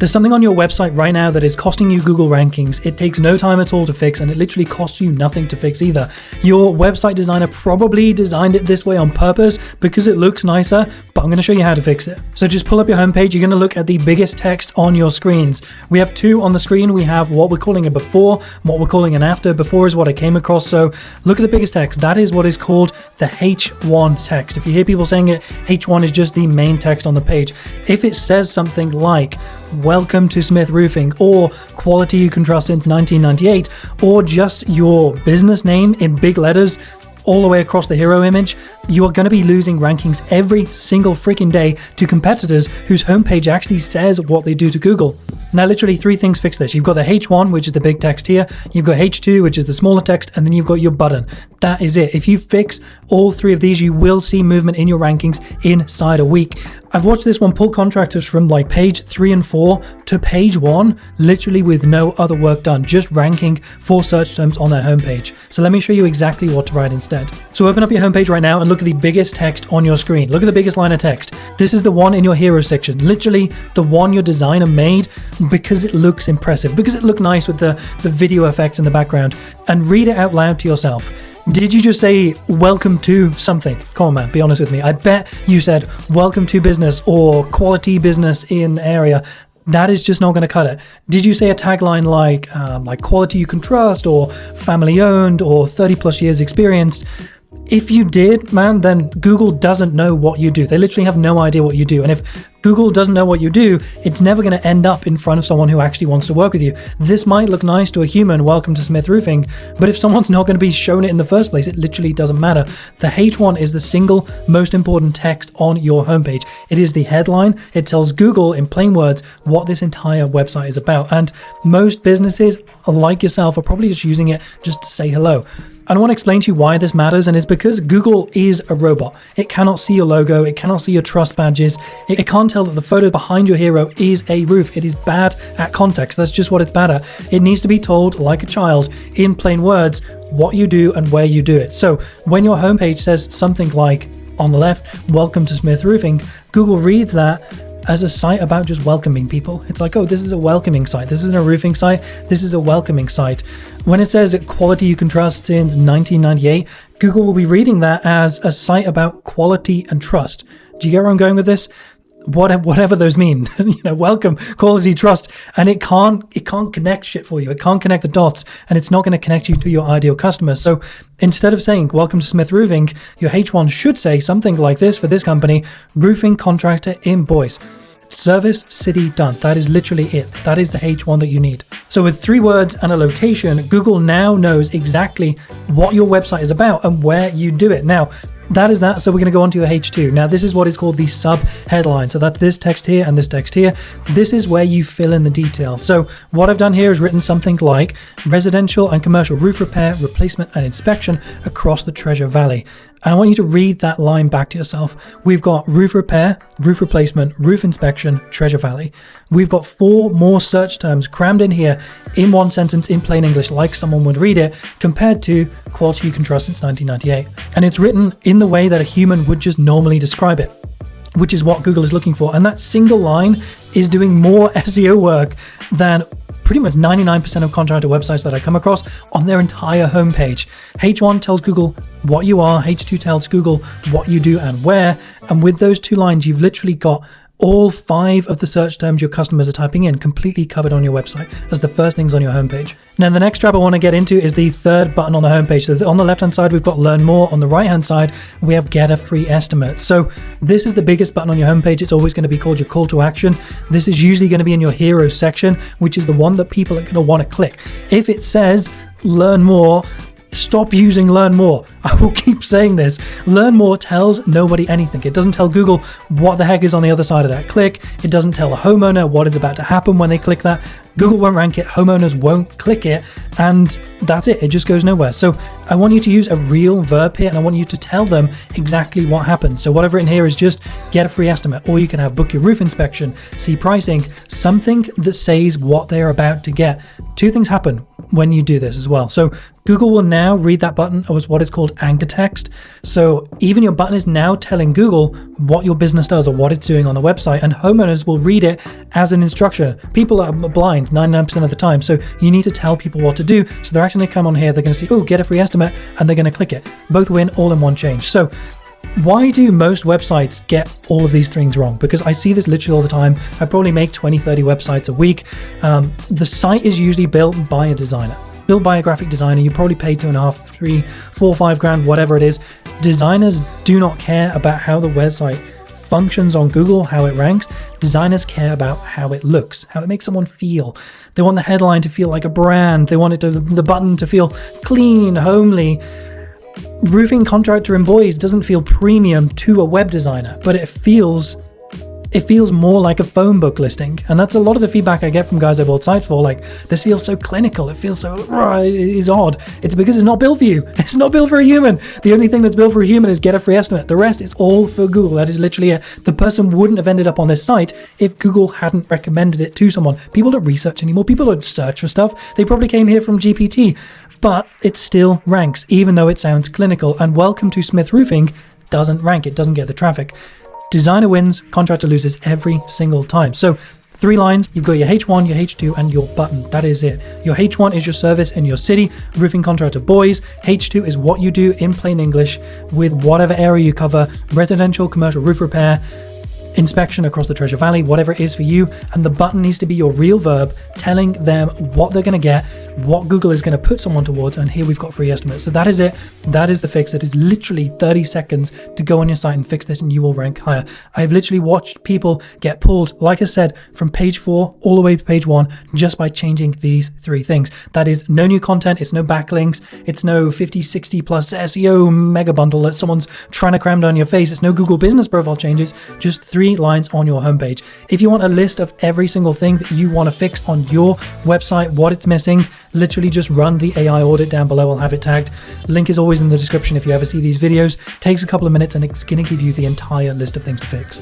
There's something on your website right now that is costing you Google rankings. It takes no time at all to fix, and it literally costs you nothing to fix either. Your website designer probably designed it this way on purpose because it looks nicer, but I'm going to show you how to fix it. So just pull up your homepage. You're going to look at the biggest text on your screens. We have two on the screen. We have what we're calling a before, what we're calling an after. Before is what I came across. So look at the biggest text. That is what is called the H1 text. If you hear people saying it, H1 is just the main text on the page. If it says something like, "Welcome to Smith Roofing," or "Quality you can trust since 1998," or just your business name in big letters all the way across the hero image, you are going to be losing rankings every single freaking day to competitors whose homepage actually says what they do to Google. Now, literally three things fix this. You've got the H1, which is the big text here. You've got H2, which is the smaller text, and then you've got your button. That is it. If you fix all three of these, you will see movement in your rankings inside a week. I've watched this one pull contractors from like page 3 and 4 to page 1, literally with no other work done, just ranking for search terms on their homepage. So let me show you exactly what to write instead. So open up your homepage right now and look at the biggest text on your screen. Look at the biggest line of text. This is the one in your hero section, literally the one your designer made because it looks impressive, because it looked nice with the video effect in the background. And read it out loud to yourself. Did you just say welcome to something? Come on, man, be honest with me. I bet you said welcome to business or quality business in area. That is just not going to cut it. Did you say a tagline like quality you can trust, or family owned, or 30 plus years experienced? If you did, man, then Google doesn't know what you do. They literally have no idea what you do. And if Google doesn't know what you do, it's never going to end up in front of someone who actually wants to work with you. This might look nice to a human, "Welcome to Smith Roofing," but if someone's not going to be shown it in the first place, it literally doesn't matter. The H1 is the single most important text on your homepage. It is the headline. It tells Google in plain words what this entire website is about. And most businesses like yourself are probably just using it just to say hello. I want to explain to you why this matters, and it's because Google is a robot. It cannot see your logo, it cannot see your trust badges, it can't tell that the photo behind your hero is a roof. It is bad at context. That's just what it's bad at. It needs to be told, like a child, in plain words, what you do and where you do it. So when your homepage says something like, on the left, "Welcome to Smith Roofing," Google reads that as a site about just welcoming people. It's like, oh, this is a welcoming site. This isn't a roofing site. This is a welcoming site. When it says quality you can trust since 1998, Google will be reading that as a site about quality and trust. Do you get where I'm going with this? Whatever those mean, welcome, quality, trust, and it can't connect shit for you. It can't connect the dots, and it's not going to connect you to your ideal customers. So instead of saying "Welcome to Smith Roofing," your H1 should say something like this for this company: "Roofing contractor invoice. Service city done." That is literally it. That is the H1 that you need. So with 3 words and a location, Google now knows exactly what your website is about and where you do it. Now, that is that. So we're going to go on to your H2. Now, this is what is called the sub headline. So that's this text here and this text here. This is where you fill in the detail. So what I've done here is written something like residential and commercial roof repair, replacement and inspection across the Treasure Valley. And I want you to read that line back to yourself. We've got roof repair, roof replacement, roof inspection, Treasure Valley. We've got 4 more search terms crammed in here in one sentence in plain English, like someone would read it, compared to quality you can trust since 1998. And it's written in the way that a human would just normally describe it, which is what Google is looking for. And that single line is doing more SEO work than pretty much 99% of contractor websites that I come across on their entire homepage. H1 tells Google what you are, H2 tells Google what you do and where, and with those 2 lines, you've literally got all 5 of the search terms your customers are typing in completely covered on your website as the first things on your homepage. Now, the next tab I want to get into is the third button on the homepage. So on the left-hand side, we've got Learn More. On the right-hand side, we have Get a Free Estimate. So this is the biggest button on your homepage. It's always going to be called your call to action. This is usually going to be in your hero section, which is the one that people are going to want to click. If it says Learn More, stop using Learn More. I will keep saying this. Learn More tells nobody anything. It doesn't tell Google what the heck is on the other side of that click. It doesn't tell the homeowner what is about to happen when they click that. Google won't rank it, homeowners won't click it, and that's it. It just goes nowhere. So I want you to use a real verb here, and I want you to tell them exactly what happens. So whatever in here is just get a free estimate, or you can have book your roof inspection, see pricing, something that says what they're about to get. Two things happen when you do this as well. So Google will now read that button as what is called anchor text. So even your button is now telling Google what your business does or what it's doing on the website, and homeowners will read it as an instruction. People are blind 99% of the time, so you need to tell people what to do. So they're actually going to come on here, they're going to see, oh, get a free estimate, and they're going to click it. Both win, all in one change. So why do most websites get all of these things wrong? Because I see this literally all the time. I probably make 20, 30 websites a week. The site is usually built by a designer, built by a graphic designer. You probably pay $2.5, $3, $4, $5,000, whatever it is. Designers do not care about how the website functions on Google, how it ranks. Designers care about how it looks, how it makes someone feel. They want the headline to feel like a brand. They want the button to feel clean, homely. Roofing contractor and boys doesn't feel premium to a web designer, but it feels more like a phone book listing. And that's a lot of the feedback I get from guys I build sites for. Like, this feels so clinical. It feels so, it is odd. It's because it's not built for you. It's not built for a human. The only thing that's built for a human is get a free estimate. The rest is all for Google. That is literally it. The person wouldn't have ended up on this site if Google hadn't recommended it to someone. People don't research anymore. People don't search for stuff. They probably came here from GPT, but it still ranks, even though it sounds clinical. And Welcome to Smith Roofing doesn't rank. It doesn't get the traffic. Designer wins, contractor loses every single time. So 3 lines, you've got your H1, your H2, and your button. That is it. Your H1 is your service in your city, roofing contractor boys. H2 is what you do in plain English with whatever area you cover, residential, commercial roof repair, inspection across the Treasure Valley, whatever it is for you. And the button needs to be your real verb, telling them what they're going to get, what Google is going to put someone towards, and here we've got free estimates. So that is it. That is the fix. It is literally 30 seconds to go on your site and fix this, and you will rank higher. I've literally watched people get pulled, like I said, from page 4 all the way to page 1 just by changing these 3 things. That is no new content, it's no backlinks, it's no 50, 60 plus SEO mega bundle that someone's trying to cram down your face, it's no Google business profile changes, just 3 lines on your homepage. If you want a list of every single thing that you want to fix on your website, what it's missing, literally just run the AI audit down below. I'll have it tagged. Link is always in the description if you ever see these videos. Takes a couple of minutes and it's going to give you the entire list of things to fix.